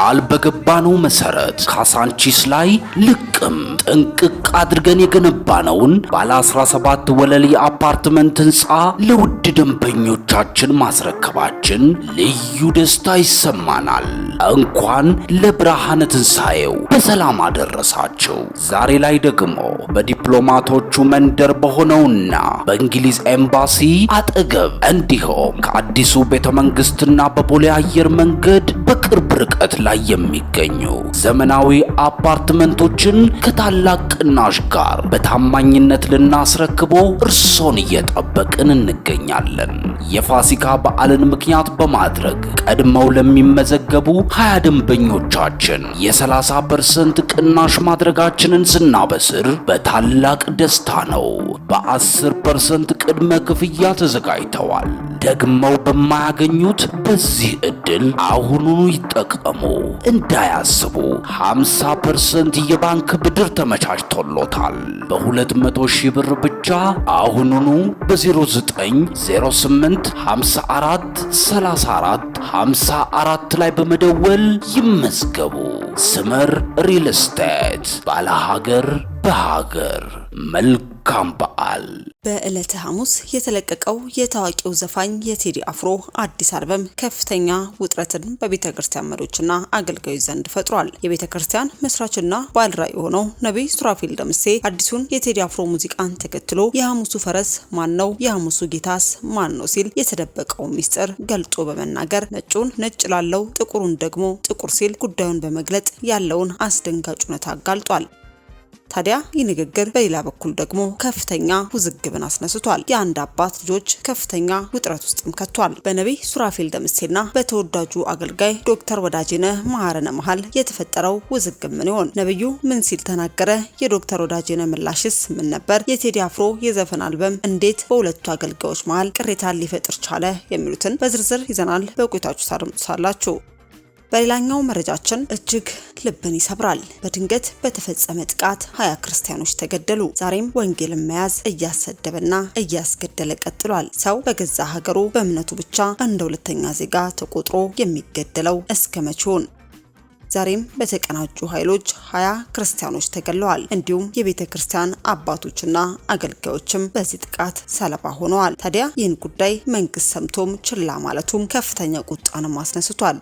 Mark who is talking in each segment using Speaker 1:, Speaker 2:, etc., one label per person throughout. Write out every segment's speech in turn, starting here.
Speaker 1: ቃል በገባነው መሰረት ካሳንቺስ ላይ ልቅም ጥንቅቅ አድርገን የገነባነውን ባለ 17 ወለል የአፓርትመንት ህንፃ ለውድ ደንበኞቻችን ማስረከባችን ልዩ ደስታ ይሰማናል። እንኳን ለብርሃነ ትንሣኤው በሰላም አደረሳችሁ። ዛሬ ላይ ደግሞ በዲፕሎማቶቹ መንደር በሆነውና በእንግሊዝ ኤምባሲ አጠገብ እንዲሁም ከአዲሱ ቤተ መንግስትና በቦሌ አየር መንገድ በቅርብ ርቀት ላይ የሚገኙ ዘመናዊ አፓርትመንቶችን ከታላቅ ቅናሽ ጋር በታማኝነት ልናስረክቦ እርሶን እየጠበቅን እንገኛለን። የፋሲካ በዓልን ምክንያት በማድረግ ቀድመው ለሚመዘገቡ 20 ደንበኞቻችን የ30% ቅናሽ ማድረጋችንን ስናበስር በታላቅ ደስታ ነው። በ10% ቅድመ ክፍያ ተዘጋጅተዋል። ደግመው በማያገኙት በዚህ እድል አሁኑኑ ይጠቀሙ። እንዳያስቡ 50% የባንክ ብድር ተመቻችቶሎታል። በ200 ሺህ ብር ብቻ አሁኑኑ በ0908 54 34 54 ላይ በመደወል ይመዝገቡ። ስመር ሪል ስቴት ባለ ሀገር በሀገር። መልካም በዓል።
Speaker 2: በዕለተ ሐሙስ የተለቀቀው የታዋቂው ዘፋኝ የቴዲ አፍሮ አዲስ አልበም ከፍተኛ ውጥረትን በቤተክርስቲያን መሪዎችና አገልጋዮች ዘንድ ፈጥሯል። የቤተክርስቲያን መስራችና ባለራዕይ የሆነው ነብይ ሱራፌል ደምሴ አዲሱን የቴዲ አፍሮ ሙዚቃን ተከትሎ የሐሙሱ ፈረስ ማን ነው፣ የሐሙሱ ጌታስ ማን ነው ሲል የተደበቀው ሚስጥር ገልጦ በመናገር ነጩን ነጭ ላለው ጥቁሩን ደግሞ ጥቁር ሲል ጉዳዩን በመግለጥ ያለውን አስደንጋጭ እውነታ አጋልጧል። ታዲያ ይህ ንግግር በሌላ በኩል ደግሞ ከፍተኛ ውዝግብን አስነስቷል። የአንድ አባት ልጆች ከፍተኛ ውጥረት ውስጥም ከቷል። በነብይ ሱራፌል ደምሴና በተወዳጁ አገልጋይ ዶክተር ወዳጄነህ መሐረነ መሃል የተፈጠረው ውዝግብ ምን ይሆን? ነብዩ ምን ሲል ተናገረ? የዶክተር ወዳጄነህ ምላሽስ ምን ነበር? የቴዲ አፍሮ የዘፈን አልበም እንዴት በሁለቱ አገልጋዮች መሃል ቅሬታን ሊፈጥር ቻለ? የሚሉትን በዝርዝር ይዘናል። በቆይታችሁ ታደምጡታላችሁ። በሌላኛው መረጃችን እጅግ ልብን ይሰብራል። በድንገት በተፈጸመ ጥቃት 20 ክርስቲያኖች ተገደሉ። ዛሬም ወንጌልን መያዝ እያሰደበና እያስገደለ ቀጥሏል። ሰው በገዛ ሀገሩ በእምነቱ ብቻ እንደ ሁለተኛ ዜጋ ተቆጥሮ የሚገደለው እስከ መቼ ይሆን? ዛሬም በተቀናጁ ኃይሎች 20 ክርስቲያኖች ተገድለዋል። እንዲሁም የቤተ ክርስቲያን አባቶችና አገልጋዮችም በዚህ ጥቃት ሰለባ ሆነዋል። ታዲያ ይህን ጉዳይ መንግስት ሰምቶም ችላ ማለቱም ከፍተኛ ቁጣንም አስነስቷል።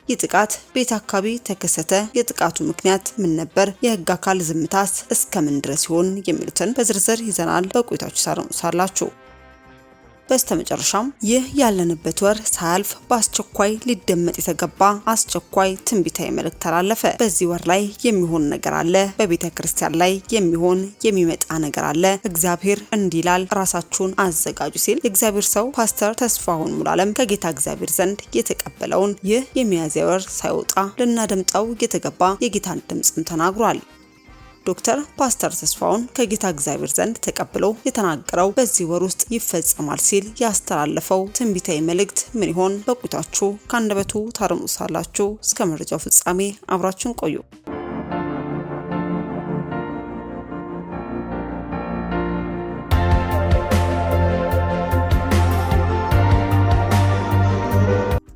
Speaker 2: ይህ ጥቃት ቤት አካባቢ ተከሰተ። የጥቃቱ ምክንያት ምን ነበር? የህግ አካል ዝምታስ እስከምን ድረስ ይሆን? የሚሉትን በዝርዝር ይዘናል። በቆይታችሁ ሳላችሁ በስተመጨረሻም ይህ ያለንበት ወር ሳያልፍ በአስቸኳይ ሊደመጥ የተገባ አስቸኳይ ትንቢታዊ መልእክት ተላለፈ። በዚህ ወር ላይ የሚሆን ነገር አለ። በቤተ ክርስቲያን ላይ የሚመጣ ነገር አለ። እግዚአብሔር እንዲህ ይላል፣ ራሳችሁን አዘጋጁ ሲል የእግዚአብሔር ሰው ፓስተር ተስፋሁን ሙሉዓለም ከጌታ እግዚአብሔር ዘንድ የተቀበለውን ይህ የሚያዝያ ወር ሳይወጣ ልናደምጠው የተገባ የጌታን ድምጽም ተናግሯል። ዶክተር ፓስተር ተስፋሁን ከጌታ እግዚአብሔር ዘንድ ተቀብሎ የተናገረው በዚህ ወር ውስጥ ይፈጸማል ሲል ያስተላለፈው ትንቢታዊ መልእክት ምን ይሆን? በቆይታችሁ ከአንደበቱ ታደምጡታላችሁ። እስከ መረጃው ፍጻሜ አብራችሁን ቆዩ።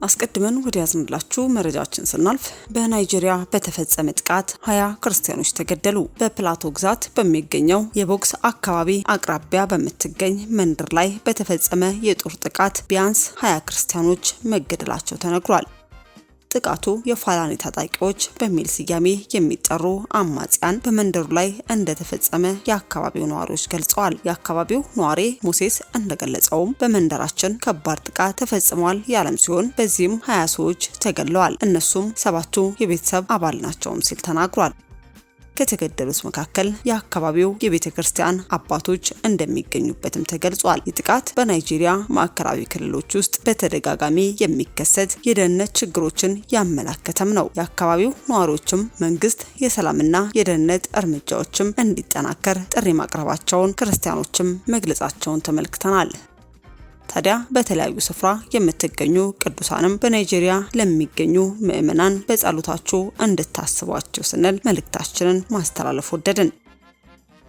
Speaker 2: አስቀድመን ወደ ያዝንላችሁ መረጃችን ስናልፍ በናይጄሪያ በተፈጸመ ጥቃት 20 ክርስቲያኖች ተገደሉ። በፕላቶ ግዛት በሚገኘው የቦክስ አካባቢ አቅራቢያ በምትገኝ መንደር ላይ በተፈጸመ የጦር ጥቃት ቢያንስ 20 ክርስቲያኖች መገደላቸው ተነግሯል። ጥቃቱ የፋላኒ ታጣቂዎች በሚል ስያሜ የሚጠሩ አማጽያን በመንደሩ ላይ እንደተፈጸመ የአካባቢው ነዋሪዎች ገልጸዋል። የአካባቢው ነዋሪ ሙሴስ እንደገለጸውም በመንደራችን ከባድ ጥቃት ተፈጽሟል ያለም ሲሆን በዚህም 20 ሰዎች ተገድለዋል። እነሱም 7ቱ የቤተሰብ አባል ናቸውም ሲል ተናግሯል። ከተገደሉት መካከል የአካባቢው የቤተ ክርስቲያን አባቶች እንደሚገኙበትም ተገልጿል። የጥቃት በናይጄሪያ ማዕከላዊ ክልሎች ውስጥ በተደጋጋሚ የሚከሰት የደህንነት ችግሮችን ያመላከተም ነው። የአካባቢው ነዋሪዎችም መንግስት የሰላምና የደህንነት እርምጃዎችም እንዲጠናከር ጥሪ ማቅረባቸውን ክርስቲያኖችም መግለጻቸውን ተመልክተናል። ታዲያ በተለያዩ ስፍራ የምትገኙ ቅዱሳንም በናይጄሪያ ለሚገኙ ምዕመናን በጸሎታችሁ እንድታስቧቸው ስንል መልእክታችንን ማስተላለፍ ወደድን።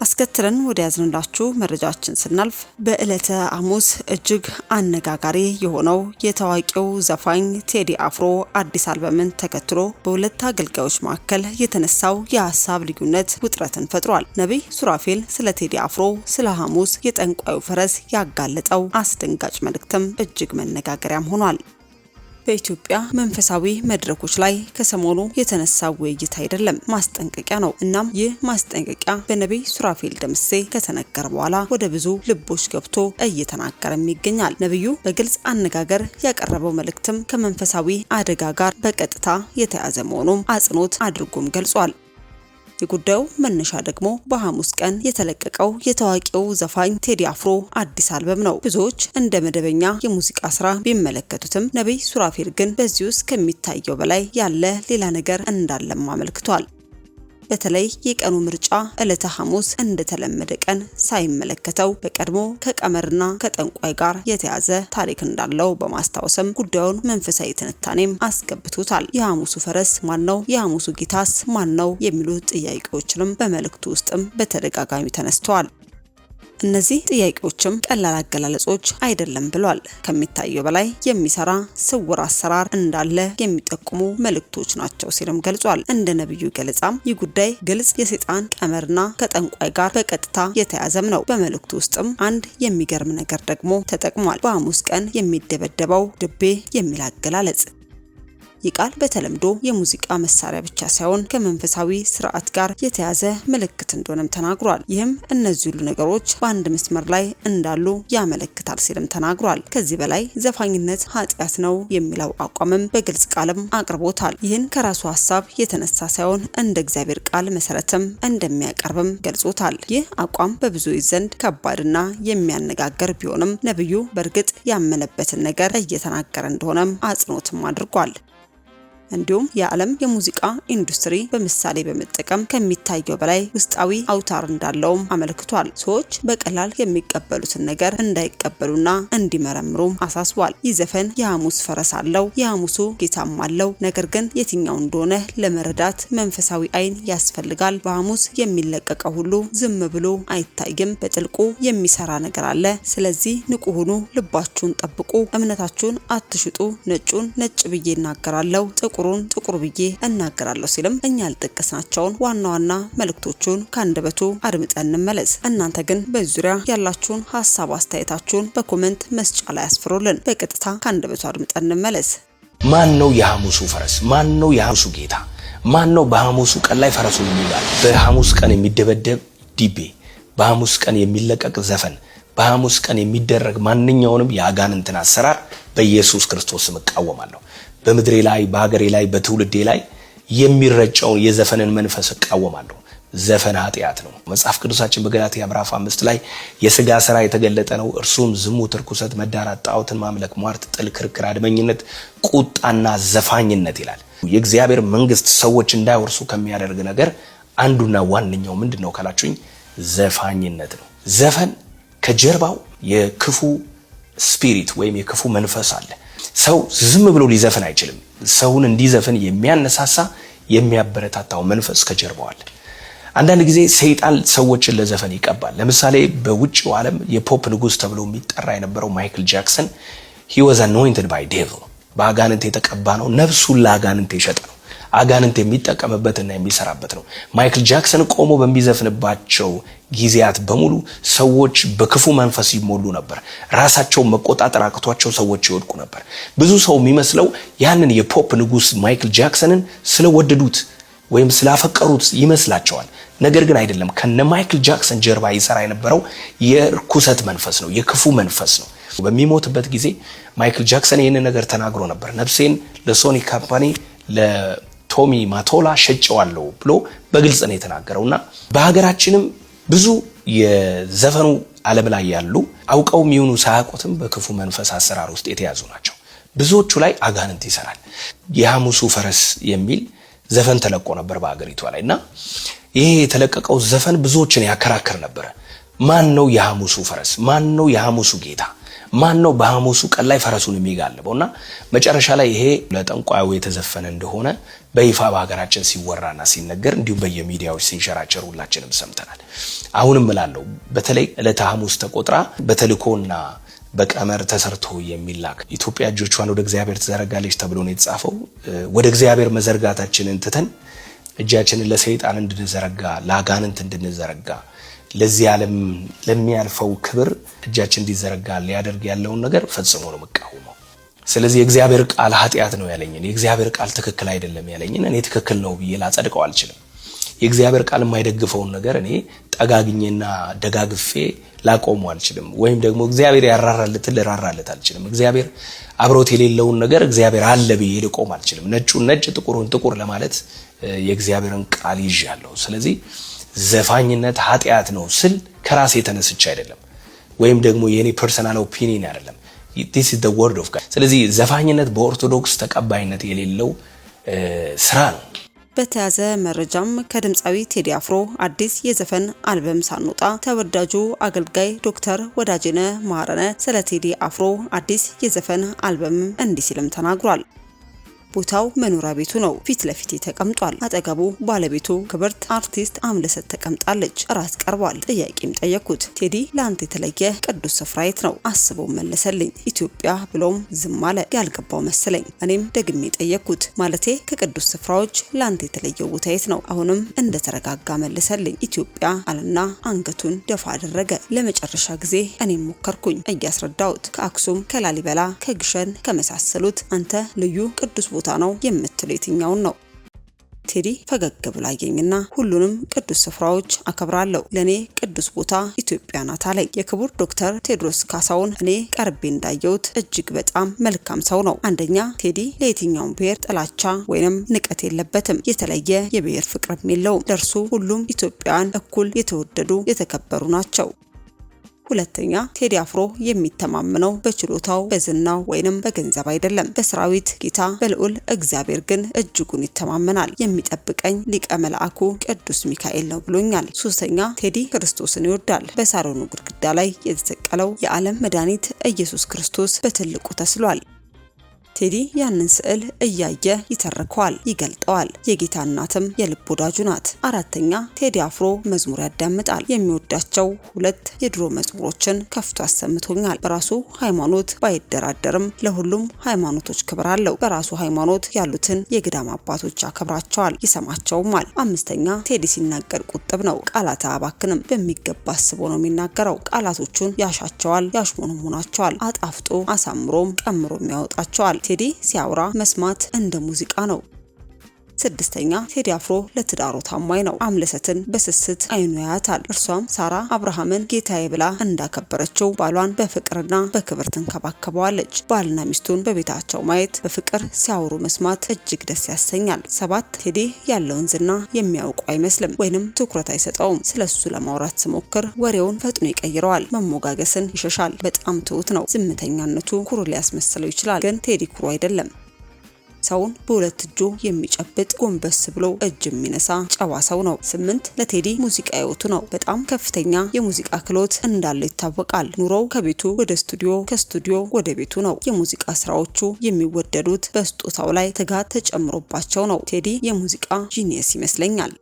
Speaker 2: አስከትለን ወደ ያዝንላችሁ መረጃችን ስናልፍ በዕለተ ሐሙስ እጅግ አነጋጋሪ የሆነው የታዋቂው ዘፋኝ ቴዲ አፍሮ አዲስ አልበምን ተከትሎ በሁለት አገልጋዮች መካከል የተነሳው የሐሳብ ልዩነት ውጥረትን ፈጥሯል። ነብይ ሱራፌል ስለ ቴዲ አፍሮ ስለ ሐሙስ የጠንቋዩ ፈረስ ያጋለጠው አስደንጋጭ መልእክትም እጅግ መነጋገሪያም ሆኗል። በኢትዮጵያ መንፈሳዊ መድረኮች ላይ ከሰሞኑ የተነሳው ውይይት አይደለም፣ ማስጠንቀቂያ ነው። እናም ይህ ማስጠንቀቂያ በነብይ ሱራፌል ደምሴ ከተነገረ በኋላ ወደ ብዙ ልቦች ገብቶ እየተናገረም ይገኛል። ነብዩ በግልጽ አነጋገር ያቀረበው መልእክትም ከመንፈሳዊ አደጋ ጋር በቀጥታ የተያዘ መሆኑን አጽንኦት አድርጎም ገልጿል። የጉዳዩ መነሻ ደግሞ በሐሙስ ቀን የተለቀቀው የታዋቂው ዘፋኝ ቴዲ አፍሮ አዲስ አልበም ነው። ብዙዎች እንደ መደበኛ የሙዚቃ ስራ ቢመለከቱትም ነብይ ሱራፌል ግን በዚህ ውስጥ ከሚታየው በላይ ያለ ሌላ ነገር እንዳለም አመልክቷል። በተለይ የቀኑ ምርጫ ዕለተ ሐሙስ እንደተለመደ ቀን ሳይመለከተው በቀድሞ ከቀመርና ከጠንቋይ ጋር የተያዘ ታሪክ እንዳለው በማስታወስም ጉዳዩን መንፈሳዊ ትንታኔም አስገብቶታል። የሐሙሱ ፈረስ ማን ነው? የሐሙሱ ጌታስ ማን ነው? የሚሉ ጥያቄዎችንም በመልእክቱ ውስጥም በተደጋጋሚ ተነስተዋል። እነዚህ ጥያቄዎችም ቀላል አገላለጾች አይደለም ብሏል። ከሚታየው በላይ የሚሰራ ስውር አሰራር እንዳለ የሚጠቁሙ መልእክቶች ናቸው ሲልም ገልጿል። እንደ ነብዩ ገለጻም ይህ ጉዳይ ግልጽ የሰይጣን ቀመርና ከጠንቋይ ጋር በቀጥታ የተያዘም ነው። በመልእክቱ ውስጥም አንድ የሚገርም ነገር ደግሞ ተጠቅሟል። በሐሙስ ቀን የሚደበደበው ድቤ የሚል አገላለጽ። ይህ ቃል በተለምዶ የሙዚቃ መሳሪያ ብቻ ሳይሆን ከመንፈሳዊ ስርዓት ጋር የተያዘ ምልክት እንደሆነም ተናግሯል። ይህም እነዚህ ሁሉ ነገሮች በአንድ መስመር ላይ እንዳሉ ያመለክታል ሲልም ተናግሯል። ከዚህ በላይ ዘፋኝነት ኃጢአት ነው የሚለው አቋምም በግልጽ ቃልም አቅርቦታል። ይህን ከራሱ ሀሳብ የተነሳ ሳይሆን እንደ እግዚአብሔር ቃል መሰረትም እንደሚያቀርብም ገልጾታል። ይህ አቋም በብዙዎች ዘንድ ከባድና የሚያነጋግር ቢሆንም ነብዩ በእርግጥ ያመነበትን ነገር እየተናገረ እንደሆነም አጽንኦትም አድርጓል። እንዲሁም የዓለም የሙዚቃ ኢንዱስትሪ በምሳሌ በመጠቀም ከሚታየው በላይ ውስጣዊ አውታር እንዳለውም አመልክቷል። ሰዎች በቀላል የሚቀበሉትን ነገር እንዳይቀበሉና እንዲመረምሩም አሳስቧል። ይህ ዘፈን የሐሙስ ፈረስ አለው፣ የሐሙሱ ጌታም አለው። ነገር ግን የትኛው እንደሆነ ለመረዳት መንፈሳዊ አይን ያስፈልጋል። በሐሙስ የሚለቀቀው ሁሉ ዝም ብሎ አይታይም፣ በጥልቁ የሚሰራ ነገር አለ። ስለዚህ ንቁ ሁኑ፣ ልባችሁን ጠብቁ፣ እምነታችሁን አትሽጡ። ነጩን ነጭ ብዬ እናገራለሁ፣ ጥቁሩን ጥቁር ብዬ እናገራለሁ ሲልም እኛ ያልጠቀስናቸውን ዋና ዋና መልእክቶቹን ካንደበቱ አድምጠን እንመለስ። እናንተ ግን በዙሪያ ያላችሁን ሐሳብ አስተያየታችሁን በኮሜንት መስጫ ላይ አስፍሩልን። በቀጥታ ካንደበቱ አድምጠን እንመለስ።
Speaker 3: ማን ነው የሐሙሱ ፈረስ? ማን ነው የሐሙሱ ጌታ? ማን ነው በሐሙሱ ቀን ላይ ፈረሱን የሚጋል? በሐሙስ ቀን የሚደበደብ ዲቤ፣ በሐሙስ ቀን የሚለቀቅ ዘፈን፣ በሐሙስ ቀን የሚደረግ ማንኛውንም የአጋንንትን አሰራር በኢየሱስ ክርስቶስ ስም እቃወማለሁ። በምድሬ ላይ በሀገሬ ላይ በትውልዴ ላይ የሚረጨውን የዘፈንን መንፈስ እቃወማለሁ። ዘፈን ኃጢአት ነው። መጽሐፍ ቅዱሳችን በገላትያ ምዕራፍ 5 ላይ የሥጋ ሥራ የተገለጠ ነው፣ እርሱም ዝሙት፣ ርኩሰት፣ መዳራት፣ ጣዖትን ማምለክ፣ ሟርት፣ ጥል፣ ክርክር፣ አድመኝነት፣ ቁጣና ዘፋኝነት ይላል። የእግዚአብሔር መንግስት ሰዎች እንዳይወርሱ ከሚያደርግ ነገር አንዱና ዋነኛው ምንድነው ካላችሁኝ ዘፋኝነት ነው። ዘፈን ከጀርባው የክፉ ስፒሪት ወይም የክፉ መንፈስ አለ። ሰው ዝም ብሎ ሊዘፍን አይችልም። ሰውን እንዲዘፍን የሚያነሳሳ የሚያበረታታው መንፈስ ከጀርባው አለ። አንዳንድ ጊዜ ሰይጣን ሰዎችን ለዘፈን ይቀባል። ለምሳሌ በውጭው ዓለም የፖፕ ንጉስ ተብሎ የሚጠራ የነበረው ማይክል ጃክሰን he was anointed by devil፣ በአጋንንት የተቀባ ነው። ነፍሱን ለአጋንንት የሸጠ ነው። አጋንንት የሚጠቀምበትና የሚሰራበት ነው። ማይክል ጃክሰን ቆሞ በሚዘፍንባቸው ጊዜያት በሙሉ ሰዎች በክፉ መንፈስ ይሞሉ ነበር። ራሳቸው መቆጣጠር አቅቷቸው ሰዎች ይወድቁ ነበር። ብዙ ሰው የሚመስለው ያንን የፖፕ ንጉስ ማይክል ጃክሰንን ስለወደዱት ወይም ስላፈቀሩት ይመስላቸዋል። ነገር ግን አይደለም። ከነ ማይክል ጃክሰን ጀርባ ይሰራ የነበረው የርኩሰት መንፈስ ነው፣ የክፉ መንፈስ ነው። በሚሞትበት ጊዜ ማይክል ጃክሰን ይህንን ነገር ተናግሮ ነበር። ነፍሴን ለሶኒ ካምፓኒ ለቶሚ ማቶላ ሸጨዋለሁ ብሎ በግልጽ ነው የተናገረውና በሀገራችንም ብዙ የዘፈኑ ዓለም ላይ ያሉ አውቀው የሚሆኑ ሳያውቁትም በክፉ መንፈስ አሰራር ውስጥ የተያዙ ናቸው። ብዙዎቹ ላይ አጋንንት ይሰራል። የሐሙሱ ፈረስ የሚል ዘፈን ተለቆ ነበር በአገሪቷ ላይና ይሄ የተለቀቀው ዘፈን ብዙዎችን ያከራከር ነበር። ማን ነው የሐሙሱ ፈረስ? ማን ነው የሐሙሱ ጌታ? ማን ነው በሐሙሱ ቀን ላይ ፈረሱን የሚጋልበውና መጨረሻ ላይ ይሄ ለጠንቋዩ የተዘፈነ እንደሆነ በይፋ በሀገራችን ሲወራና ሲነገር እንዲሁም በየሚዲያዎች ሲንሸራቸሩ ሁላችንም ሰምተናል። አሁንም እላለሁ በተለይ ዕለተ ሐሙስ ተቆጥራ በተልኮና በቀመር ተሰርቶ የሚላክ ኢትዮጵያ እጆቿን ወደ እግዚአብሔር ትዘረጋለች ተብሎ ነው የተጻፈው። ወደ እግዚአብሔር መዘርጋታችንን ትተን እጃችንን ለሰይጣን እንድንዘረጋ ለአጋንንት እንድንዘረጋ ለዚህ ዓለም ለሚያልፈው ክብር እጃችን እንዲዘረጋ ሊያደርግ ያለውን ነገር ፈጽሞ ነው መቃወመው። ስለዚህ የእግዚአብሔር ቃል ኃጢአት ነው ያለኝን የእግዚአብሔር ቃል ትክክል አይደለም ያለኝን እኔ ትክክል ነው ብዬ ላጸድቀው አልችልም። የእግዚአብሔር ቃል የማይደግፈውን ነገር እኔ ጠጋግኜና ደጋግፌ ላቆመው አልችልም። ወይም ደግሞ እግዚአብሔር ያራራለትን ልራራለት አልችልም። እግዚአብሔር አብሮት የሌለውን ነገር እግዚአብሔር አለ ብዬ ልቆም አልችልም። ነጩን ነጭ ጥቁሩን ጥቁር ለማለት የእግዚአብሔርን ቃል ይዣለሁ። ስለዚህ ዘፋኝነት ኃጢአት ነው ስል ከራሴ ተነስቼ አይደለም ወይም ደግሞ የኔ ፐርሰናል ኦፒኒየን አይደለም። this is the word of God። ስለዚህ ዘፋኝነት በኦርቶዶክስ ተቀባይነት የሌለው ስራ ነው።
Speaker 2: በተያዘ መረጃም ከድምጻዊ ቴዲ አፍሮ አዲስ የዘፈን አልበም ሳንወጣ ተወዳጁ አገልጋይ ዶክተር ወዳጄነህ መሐረነ ስለ ቴዲ አፍሮ አዲስ የዘፈን አልበም እንዲህ ሲልም ተናግሯል። ቦታው መኖሪያ ቤቱ ነው። ፊት ለፊት ተቀምጧል። አጠገቡ ባለቤቱ ክብርት አርቲስት አምለሰት ተቀምጣለች። ራስ ቀርቧል። ጥያቄም ጠየቁት። ቴዲ ላንተ የተለየ ቅዱስ ስፍራ የት ነው? አስቦ መለሰልኝ። ኢትዮጵያ ብሎም ዝም አለ። ያልገባው መሰለኝ። እኔም ደግሜ ጠየቁት። ማለቴ ከቅዱስ ስፍራዎች ላንተ የተለየው ቦታ የት ነው? አሁንም እንደተረጋጋ መለሰልኝ። ኢትዮጵያ አለና አንገቱን ደፋ አደረገ። ለመጨረሻ ጊዜ እኔም ሞከርኩኝ እያስረዳሁት ከአክሱም ከላሊበላ ከግሸን ከመሳሰሉት አንተ ልዩ ቅዱስ ቦታ ነው የምትለው የትኛውን ነው? ቴዲ ፈገግ ብሎ አየኝና ሁሉንም ቅዱስ ስፍራዎች አከብራለሁ፣ ለኔ ቅዱስ ቦታ ኢትዮጵያ ናት አለኝ። የክቡር ዶክተር ቴዎድሮስ ካሳሁን እኔ ቀርቤ እንዳየሁት እጅግ በጣም መልካም ሰው ነው። አንደኛ ቴዲ ለየትኛውም ብሔር ጥላቻ ወይንም ንቀት የለበትም። የተለየ የብሔር ፍቅርም የለውም። ለእርሱ ሁሉም ኢትዮጵያውያን እኩል የተወደዱ የተከበሩ ናቸው። ሁለተኛ ቴዲ አፍሮ የሚተማመነው በችሎታው በዝናው ወይንም በገንዘብ አይደለም፣ በሰራዊት ጌታ በልዑል እግዚአብሔር ግን እጅጉን ይተማመናል። የሚጠብቀኝ ሊቀ መልአኩ ቅዱስ ሚካኤል ነው ብሎኛል። ሶስተኛ ቴዲ ክርስቶስን ይወዳል። በሳሎኑ ግድግዳ ላይ የተሰቀለው የዓለም መድኃኒት ኢየሱስ ክርስቶስ በትልቁ ተስሏል። ቴዲ ያንን ስዕል እያየ ይተርከዋል፣ ይገልጠዋል። የጌታ እናትም የልብ ወዳጁ ናት። አራተኛ ቴዲ አፍሮ መዝሙር ያዳምጣል። የሚወዳቸው 2 የድሮ መዝሙሮችን ከፍቶ አሰምቶኛል። በራሱ ሃይማኖት ባይደራደርም ለሁሉም ሃይማኖቶች ክብር አለው። በራሱ ሃይማኖት ያሉትን የገዳም አባቶች ያከብራቸዋል፣ ይሰማቸውማል። አምስተኛ ቴዲ ሲናገር ቁጥብ ነው፣ ቃላት አባክንም። በሚገባ አስቦ ነው የሚናገረው። ቃላቶቹን ያሻቸዋል፣ ያሽሞነሙናቸዋል፣ አጣፍጦ አሳምሮም ቀምሮም ያወጣቸዋል። ቴዲ ሲያወራ መስማት እንደ ሙዚቃ ነው። ስድስተኛ ቴዲ አፍሮ ለትዳሩ ታማኝ ነው። አምለሰትን በስስት አይኑ ያያታል። እርሷም ሳራ አብርሃምን ጌታዬ ብላ እንዳከበረችው ባሏን በፍቅርና በክብር ትንከባከበዋለች። ባልና ሚስቱን በቤታቸው ማየት በፍቅር ሲያወሩ መስማት እጅግ ደስ ያሰኛል። 7 ቴዲ ያለውን ዝና የሚያውቁ አይመስልም ወይንም ትኩረት አይሰጠውም። ስለሱ ለማውራት ሲሞክር ወሬውን ፈጥኖ ይቀይረዋል። መሞጋገስን ይሸሻል። በጣም ትሁት ነው። ዝምተኛነቱ ኩሩ ሊያስመስለው ይችላል፣ ግን ቴዲ ኩሩ አይደለም። ሰውን በሁለት እጁ የሚጨብጥ ጎንበስ ብሎ እጅ የሚነሳ ጨዋ ሰው ነው። 8 ለቴዲ ሙዚቃ ህይወቱ ነው። በጣም ከፍተኛ የሙዚቃ ክህሎት እንዳለው ይታወቃል። ኑሮው ከቤቱ ወደ ስቱዲዮ ከስቱዲዮ ወደ ቤቱ ነው። የሙዚቃ ስራዎቹ የሚወደዱት በስጦታው ላይ ትጋት ተጨምሮባቸው ነው። ቴዲ የሙዚቃ ጂኒየስ ይመስለኛል።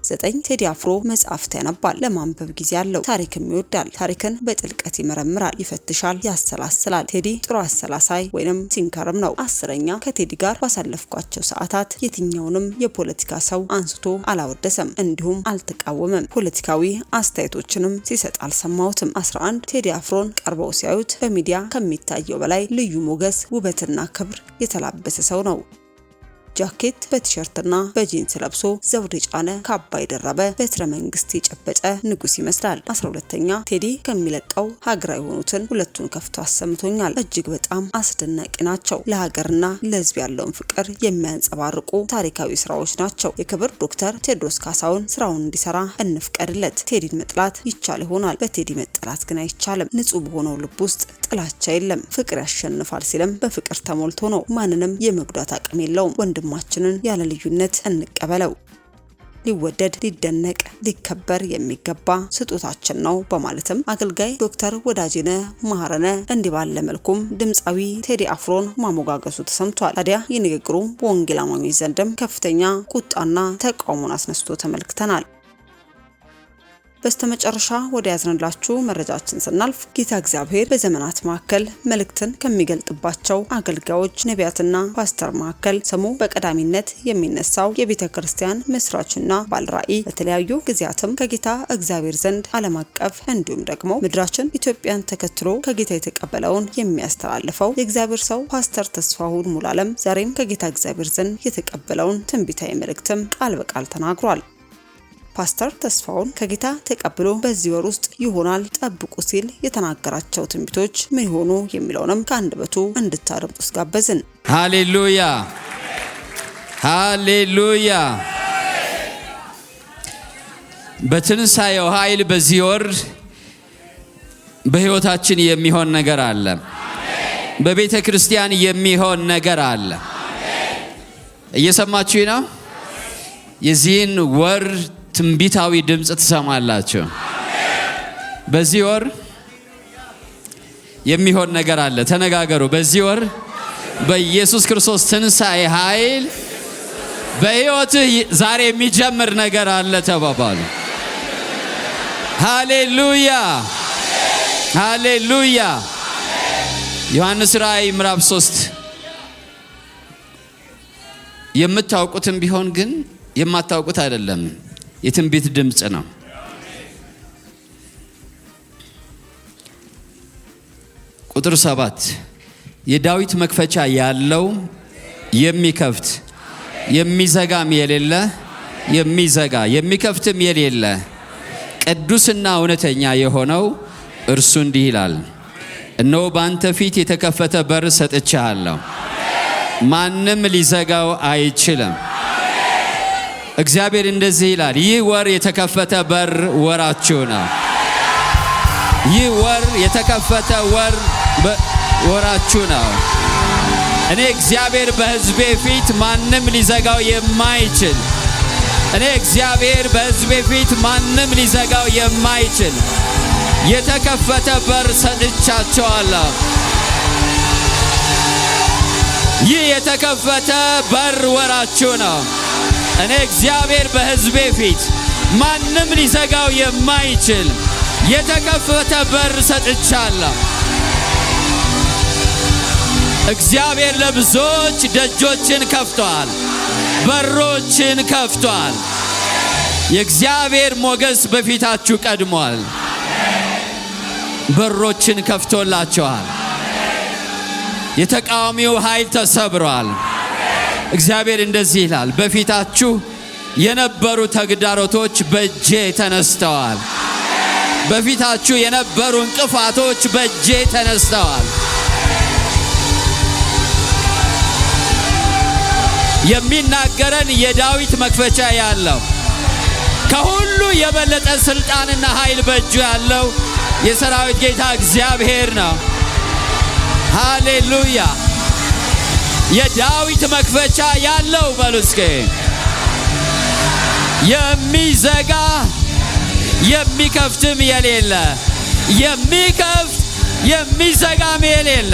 Speaker 2: 9 ቴዲ አፍሮ መጽሐፍት ያነባል። ለማንበብ ጊዜ አለው። ታሪክም ይወዳል። ታሪክን በጥልቀት ይመረምራል፣ ይፈትሻል፣ ያሰላስላል። ቴዲ ጥሩ አሰላሳይ ወይንም ቲንከርም ነው። 10ኛ ከቴዲ ጋር ባሳለፍኳቸው ሰዓታት የትኛውንም የፖለቲካ ሰው አንስቶ አላወደሰም፣ እንዲሁም አልተቃወመም። ፖለቲካዊ አስተያየቶችንም ሲሰጥ አልሰማሁትም። 11 ቴዲ አፍሮን ቀርበው ሲያዩት በሚዲያ ከሚታየው በላይ ልዩ ሞገስ፣ ውበትና ክብር የተላበሰ ሰው ነው። ጃኬት በቲሸርትና በጂንስ ለብሶ ዘውድ የጫነ ካባ የደረበ በትረ መንግስት የጨበጠ ንጉስ ይመስላል። 12ኛ ቴዲ ከሚለቀው ሀገራዊ የሆኑትን 2ቱን ከፍቶ አሰምቶኛል። እጅግ በጣም አስደናቂ ናቸው። ለሀገርና ለሕዝብ ያለውን ፍቅር የሚያንጸባርቁ ታሪካዊ ስራዎች ናቸው። የክብር ዶክተር ቴዎድሮስ ካሳሁን ስራውን እንዲሰራ እንፍቀድለት። ቴዲን መጥላት ይቻል ይሆናል፣ በቴዲ መጠላት ግን አይቻልም። ንጹህ በሆነው ልብ ውስጥ ጥላቻ የለም፣ ፍቅር ያሸንፋል ሲልም በፍቅር ተሞልቶ ነው። ማንንም የመጉዳት አቅም የለውም። ወንድማችንን ያለ ልዩነት እንቀበለው። ሊወደድ ሊደነቅ ሊከበር የሚገባ ስጦታችን ነው በማለትም አገልጋይ ዶክተር ወዳጄነህ መሐረነ እንዲህ ባለ መልኩም ድምፃዊ ቴዲ አፍሮን ማሞጋገሱ ተሰምቷል። ታዲያ ይህ ንግግሩ በወንጌል አማኞች ዘንድም ከፍተኛ ቁጣና ተቃውሞን አስነስቶ ተመልክተናል። በስተመጨረሻ ወደ ያዝንላችሁ መረጃችን ስናልፍ ጌታ እግዚአብሔር በዘመናት መካከል መልእክትን ከሚገልጥባቸው አገልጋዮች ነቢያትና ፓስተር መካከል ስሙ በቀዳሚነት የሚነሳው የቤተ ክርስቲያን መስራችና ባለራዕይ በተለያዩ ጊዜያትም ከጌታ እግዚአብሔር ዘንድ ዓለም አቀፍ እንዲሁም ደግሞ ምድራችን ኢትዮጵያን ተከትሎ ከጌታ የተቀበለውን የሚያስተላልፈው የእግዚአብሔር ሰው ፓስተር ተስፋሁን ሙሉዓለም ዛሬም ከጌታ እግዚአብሔር ዘንድ የተቀበለውን ትንቢታዊ መልእክትም ቃል በቃል ተናግሯል። ፓስተር ተስፋሁን ከጌታ ተቀብሎ በዚህ ወር ውስጥ ይሆናል ጠብቁ ሲል የተናገራቸው ትንቢቶች ምን ይሆኑ የሚለውንም ከአንደበቱ እንድታደምጡት ጋበዝን።
Speaker 4: ሃሌሉያ ሃሌሉያ። በትንሳኤው ኃይል በዚህ ወር በህይወታችን የሚሆን ነገር አለ። በቤተ ክርስቲያን የሚሆን ነገር አለ። እየሰማችሁ ነው? የዚህን ወር ትንቢታዊ ድምጽ ትሰማላችሁ። በዚህ ወር የሚሆን ነገር አለ። ተነጋገሩ። በዚህ ወር በኢየሱስ ክርስቶስ ትንሳኤ ኃይል በህይወትህ ዛሬ የሚጀምር ነገር አለ ተባባሉ። ሃሌሉያ ሃሌሉያ። ዮሐንስ ራእይ ምዕራፍ 3 የምታውቁትም ቢሆን ግን የማታውቁት አይደለም፣ የትንቢት ድምጽ ነው። ቁጥር 7 የዳዊት መክፈቻ ያለው የሚከፍት የሚዘጋም የሌለ የሚዘጋ የሚከፍትም የሌለ ቅዱስና እውነተኛ የሆነው እርሱ እንዲህ ይላል፣ እነሆ በአንተ ፊት የተከፈተ በር ሰጥቼሃለሁ፣ ማንም ሊዘጋው አይችልም። እግዚአብሔር እንደዚህ ይላል፣ ይህ ወር የተከፈተ በር ወራችሁ ነው። ይህ ወር የተከፈተ ወር ወራችሁ ነው። እኔ እግዚአብሔር በሕዝቤ ፊት ማንም ሊዘጋው የማይችል እኔ እግዚአብሔር በሕዝቤ ፊት ማንም ሊዘጋው የማይችል የተከፈተ በር ሰጥቻቸዋለሁ። ይህ የተከፈተ በር ወራችሁ ነው። እኔ እግዚአብሔር በሕዝቤ ፊት ማንም ሊዘጋው የማይችል የተከፈተ በር ሰጥቻለሁ። እግዚአብሔር ለብዙዎች ደጆችን ከፍቷል፣ በሮችን ከፍቷል። የእግዚአብሔር ሞገስ በፊታችሁ ቀድሟል፣ በሮችን ከፍቶላችኋል። የተቃዋሚው ኃይል ተሰብሯል። እግዚአብሔር እንደዚህ ይላል፣ በፊታችሁ የነበሩ ተግዳሮቶች በእጄ ተነስተዋል። በፊታችሁ የነበሩ እንቅፋቶች በእጄ ተነስተዋል። የሚናገረን የዳዊት መክፈቻ ያለው ከሁሉ የበለጠ ስልጣንና ኃይል በእጁ ያለው የሰራዊት ጌታ እግዚአብሔር ነው። ሃሌሉያ። የዳዊት መክፈቻ ያለው በሉ እስኪ። የሚዘጋ የሚከፍትም የሌለ የሚከፍት የሚዘጋም የሌለ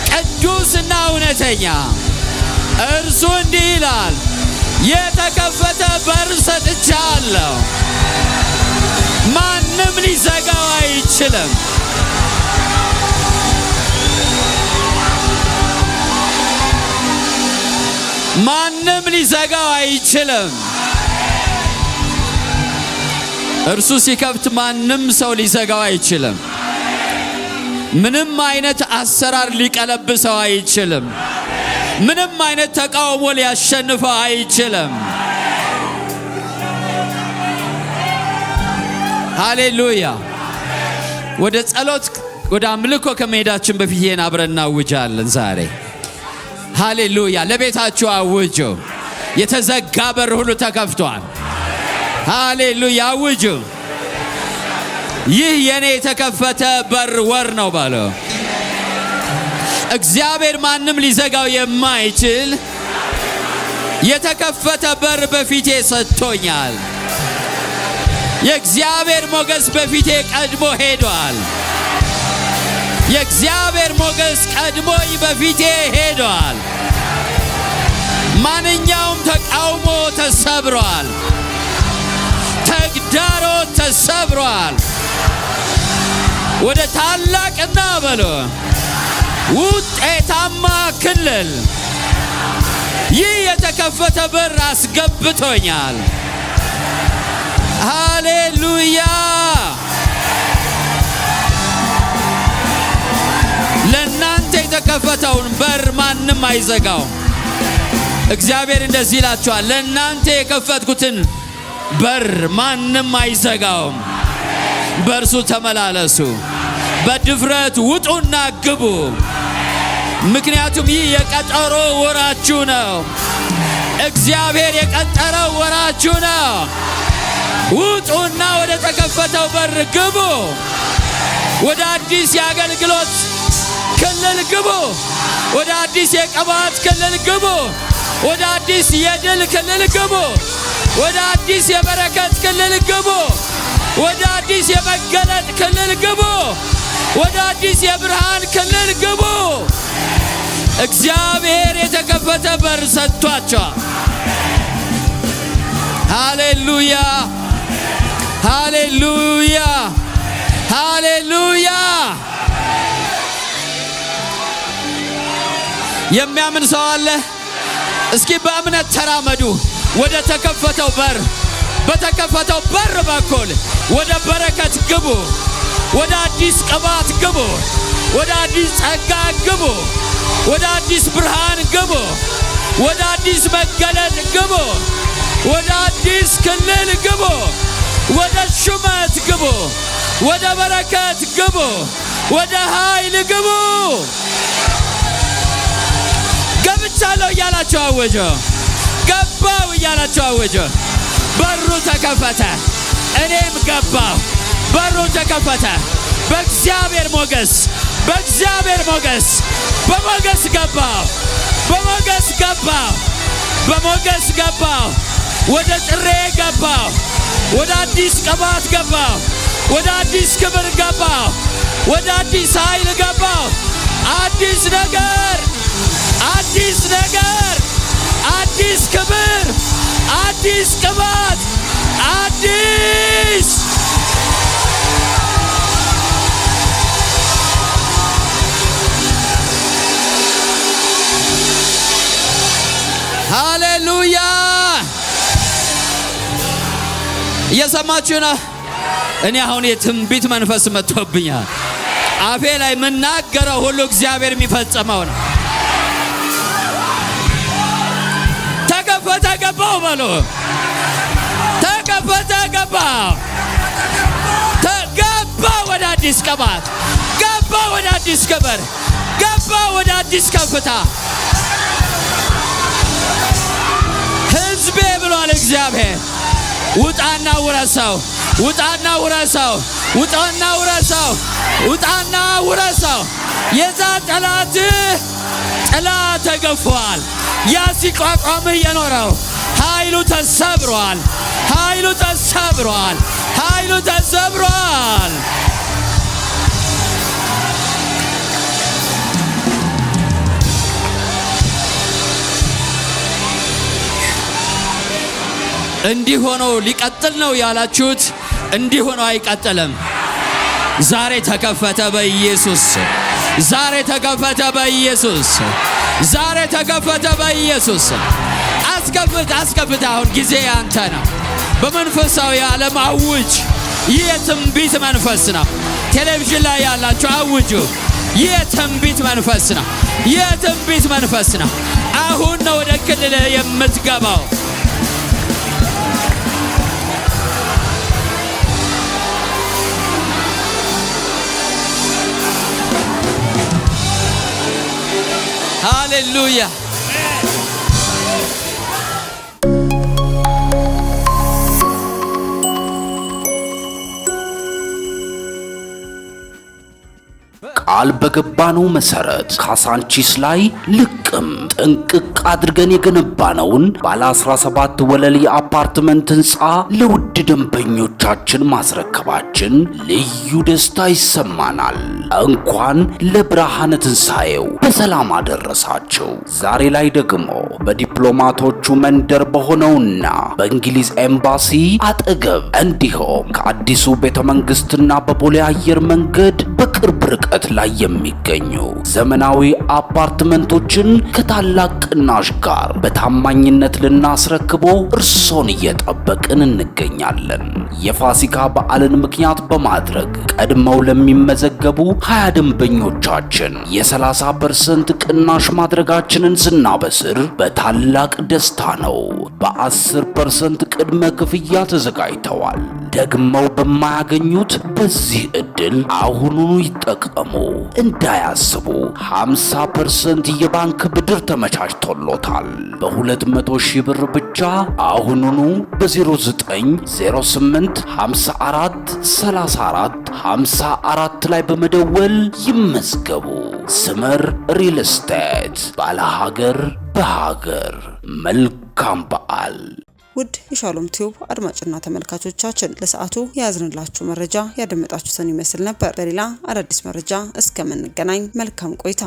Speaker 4: ቅዱስና እውነተኛ እርሱ እንዲህ ይላል፣ የተከፈተ በር ሰጥቻለሁ፣ ማንም ሊዘጋው አይችልም። ማንም ሊዘጋው አይችልም። እርሱ ሲከፍት ማንም ሰው ሊዘጋው አይችልም። ምንም አይነት አሰራር ሊቀለብሰው አይችልም። ምንም አይነት ተቃውሞ ሊያሸንፈው አይችልም። ሃሌሉያ። ወደ ጸሎት ወደ አምልኮ ከመሄዳችን በፊት ይሄን አብረን እናውጃለን ዛሬ። ሃሌሉያ። ለቤታችሁ አውጁ። የተዘጋ በር ሁሉ ተከፍቷል። ሃሌሉያ። አውጁ። ይህ የኔ የተከፈተ በር ወር ነው ባለ እግዚአብሔር ማንም ሊዘጋው የማይችል የተከፈተ በር በፊቴ ሰጥቶኛል። የእግዚአብሔር ሞገስ በፊቴ ቀድሞ ሄዷል። የእግዚአብሔር ሞገስ ቀድሞኝ በፊቴ ሄዷል። ማንኛውም ተቃውሞ ተሰብሯል። ተግዳሮት ተሰብሯል። ወደ ታላቅና በሎ ውጤታማ ክልል ይህ የተከፈተ በር አስገብቶኛል። ሃሌሉያ! ለእናንተ የተከፈተውን በር ማንም አይዘጋው። እግዚአብሔር እንደዚህ ይላችኋል፣ ለእናንተ የከፈትኩትን በር ማንም አይዘጋውም። በእርሱ ተመላለሱ፣ በድፍረት ውጡና ግቡ። ምክንያቱም ይህ የቀጠሮ ወራችሁ ነው። እግዚአብሔር የቀጠረው ወራችሁ ነው። ውጡና ወደ ተከፈተው በር ግቡ። ወደ አዲስ የአገልግሎት ክልል ግቡ። ወደ አዲስ የቅባት ክልል ግቡ። ወደ አዲስ የድል ክልል ግቡ። ወደ አዲስ የበረከት ክልል ግቡ። ወደ አዲስ የመገለጥ ክልል ግቡ። ወደ አዲስ የብርሃን ክልል ግቡ። እግዚአብሔር የተከፈተ በር ሰጥቷቸዋል። ሃሌሉያ! ሃሌሉያ! ሃሌሉያ! የሚያምን ሰው አለ? እስኪ በእምነት ተራመዱ ወደ ተከፈተው በር። በተከፈተው በር በኩል ወደ በረከት ግቡ። ወደ አዲስ ቅባት ግቡ። ወደ አዲስ ጸጋ ግቡ። ወደ አዲስ ብርሃን ግቡ። ወደ አዲስ መገለጥ ግቡ። ወደ አዲስ ክልል ግቡ። ወደ ሹመት ግቡ። ወደ በረከት ግቡ። ወደ ኃይል ግቡ። ገብቻለሁ እያላችሁ አወጀ። ገባው እያላችሁ አወጀ። በሩ ተከፈተ፣ እኔም ገባው። በሩ ተከፈተ። በእግዚአብሔር ሞገስ፣ በእግዚአብሔር ሞገስ፣ በሞገስ ገባው። በሞገስ ገባው። በሞገስ ገባው። ወደ ጥሬ ገባው። ወደ አዲስ ቅባት ገባው። ወደ አዲስ ክብር ገባው። ወደ አዲስ ኃይል ገባው። አዲስ ነገር፣ አዲስ ነገር፣ አዲስ ክብር፣ አዲስ ቅባት፣ አዲስ ሃሌሉያ! እየሰማችሁ ነው? እኔ አሁን የትንቢት መንፈስ መጥቶብኛል። አፌ ላይ የምናገረው ሁሉ እግዚአብሔር የሚፈጽመው ነው። ተከፈተ ገባው በሉ። ተከፈተ ገባው። ገባው ወደ አዲስ ቅባት፣ ገባው ወደ አዲስ ክብር፣ ገባው ወደ አዲስ ከፍታ። ሕዝቤ ብሏል እግዚአብሔር። ውጣና ውረሰው፣ ውጣና ውረሰው፣ ውጣና ውረሰው፣ ውጣና ውረሰው። የዛ ጠላት ጥላ ተገፏል። ያ ሲቋቋምህ የኖረው ኃይሉ ተሰብሯል። ኃይሉ ተሰብሯል። ኃይሉ ተሰብሯል። እንዲህ ሆኖ ሊቀጥል ነው ያላችሁት፣ እንዲህ ሆኖ አይቀጥልም። ዛሬ ተከፈተ በኢየሱስ። ዛሬ ተከፈተ በኢየሱስ። ዛሬ ተከፈተ በኢየሱስ። አስከፍት፣ አስከፍት። አሁን ጊዜ ያንተ ነው። በመንፈሳዊ ዓለም አውጅ። ይህ የትንቢት መንፈስ ነው። ቴሌቪዥን ላይ ያላችሁ አውጁ። ይህ የትንቢት መንፈስ ነው። ይህ የትንቢት መንፈስ ነው። አሁን ነው ወደ ክልል የምትገባው። ሃሌሉያ!
Speaker 1: ቃል በገባነው መሰረት ካሳንቺስ ላይ ልቅም ጥንቅቅ አድርገን የገነባነውን ባለ 17 ወለል የአፓርትመንት ህንፃ ለውድ ደንበኞቻችን ማስረከባችን ልዩ ደስታ ይሰማናል። እንኳን ለብርሃነ ትንሣኤው በሰላም አደረሳቸው። ዛሬ ላይ ደግሞ በዲፕሎማቶቹ መንደር በሆነውና በእንግሊዝ ኤምባሲ አጠገብ እንዲሁም ከአዲሱ ቤተ መንግስትና በቦሌ አየር መንገድ በቅርብ ርቀት ላይ የሚገኙ ዘመናዊ አፓርትመንቶችን ከታላቅ ቅናሽ ጋር በታማኝነት ልናስረክቦ እርሶን እየጠበቅን እንገኛለን። የፋሲካ በዓልን ምክንያት በማድረግ ቀድመው ለሚመዘገቡ 20 ደንበኞቻችን የ30% ቅናሽ ማድረጋችንን ስናበስር በታላቅ ደስታ ነው። በ10% ቅድመ ክፍያ ተዘጋጅተዋል። ደግመው በማያገኙት በዚህ እድል አሁኑኑ ይጠቀሙ። እንዳያስቡ 50% የባንክ ብድር ተመቻችቶሎታል። በ200 ሺህ ብር ብቻ አሁኑኑ በ0908 54 34 54 ላይ በመደወል ይመዝገቡ። ስመር ሪል ስቴት ባለ ሀገር በሀገር። መልካም በዓል።
Speaker 2: ውድ የሻሎም ቲዩብ አድማጭና ተመልካቾቻችን ለሰዓቱ ያዝንላችሁ መረጃ ያደመጣችሁትን ይመስል ነበር። በሌላ አዳዲስ መረጃ እስከምንገናኝ መልካም ቆይታ